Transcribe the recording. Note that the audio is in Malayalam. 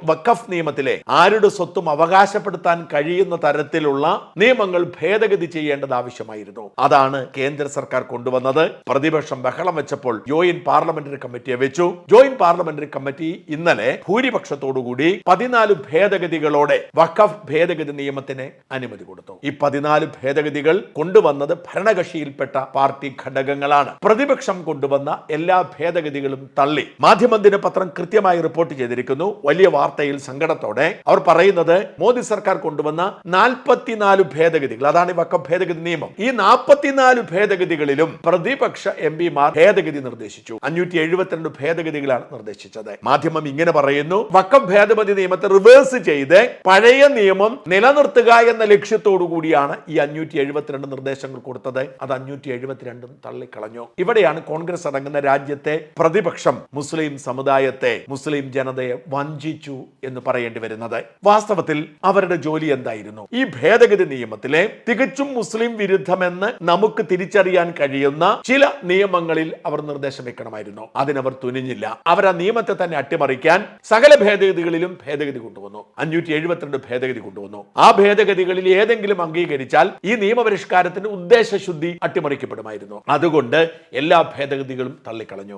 വഖഫ് നിയമത്തിലെ ആരുടെ സ്വത്തും അവകാശപ്പെടുത്താൻ കഴിയുന്ന തരത്തിലുള്ള നിയമങ്ങൾ ഭേദഗതി ചെയ്യേണ്ടത് ആവശ്യമായിരുന്നു. അതാണ് കേന്ദ്ര സർക്കാർ കൊണ്ടുവന്നത്. പ്രതിപക്ഷം ബഹളം വെച്ചപ്പോൾ ജോയിന്റ് പാർലമെന്ററി കമ്മിറ്റിയെ വെച്ചു. ജോയിന്റ് പാർലമെന്ററി കമ്മിറ്റി ഇന്നലെ ഭൂരിപക്ഷത്തോടുകൂടി 14 ഭേദഗതികളോടെ വഖഫ് ഭേദഗതി നിയമത്തിന് അനുമതി കൊടുത്തു. ഈ 14 ഭേദഗതികൾ കൊണ്ടുവന്നത് ഭരണകക്ഷിയിൽപ്പെട്ട പാർട്ടി ഘടകങ്ങളാണ്. പ്രതിപക്ഷം കൊണ്ടുവന്ന എല്ലാ ഭേദഗതികളും തള്ളി. മാധ്യമദിന പത്രം കൃത്യമായി റിപ്പോർട്ട് ചെയ്തിരിക്കുന്നു. വലിയ വാർത്തയിൽ സങ്കടത്തോടെ അവർ പറയുന്നത് മോദി സർക്കാർ കൊണ്ടുവന്ന 44 ഭേദഗതികൾ, അതാണ് വഖഫ് ഭേദഗതി നിയമം. ഈ 44 ഭേദഗതികളിലും പ്രതിപക്ഷ എംപിമാർ ഭേദഗതി നിർദ്ദേശിച്ചു. 572 ഭേദഗതികളാണ് നിർദ്ദേശിച്ചത്. മാധ്യമം ഇങ്ങനെ പറയുന്നു, വഖഫ് ഭേദഗതി നിയമത്തെ റിവേഴ്സ് ചെയ്ത് പഴയ നിയമം നിലനിർത്തുക എന്ന ലക്ഷ്യത്തോടു കൂടിയാണ് ഈ 572 നിർദ്ദേശങ്ങൾ കൊടുത്തത്. അത് 572 തള്ളിക്കളഞ്ഞു. ഇവിടെയാണ് കോൺഗ്രസ് അടങ്ങുന്ന രാജ്യത്തെ പ്രതിപക്ഷം മുസ്ലിം സമുദായത്തെ, മുസ്ലിം ജനതയെ വഞ്ചിച്ചു എന്ന് പറയേണ്ടി വരുന്നത്. വാസ്തവത്തിൽ അവരുടെ ജോലി എന്തായിരുന്നു? ഈ ഭേദഗതി നിയമത്തിലെ തികച്ചും മുസ്ലിം വിരുദ്ധമെന്ന് നമുക്ക് തിരിച്ചറിയാൻ കഴിയുന്ന ചില നിയമങ്ങളിൽ അവർ നിർദ്ദേശം വെക്കണമായിരുന്നു. അതിനവർ തുനിഞ്ഞില്ല. അവർ ആ നിയമത്തെ തന്നെ അട്ടിമറിക്കാൻ സകല ഭേദഗതികളിലും ഭേദഗതി കൊണ്ടുവന്നു. 572 ഭേദഗതി കൊണ്ടുവന്നു. ആ ഭേദഗതികളിൽ ഏതെങ്കിലും അംഗീകരിച്ചാൽ ഈ നിയമപരിഷ്കാരത്തിന്റെ ഉദ്ദേശശുദ്ധി അട്ടിമറിക്കപ്പെടുമായിരുന്നു. അതുകൊണ്ട് എല്ലാ ഭേദഗതികളും തള്ളിക്കളഞ്ഞു.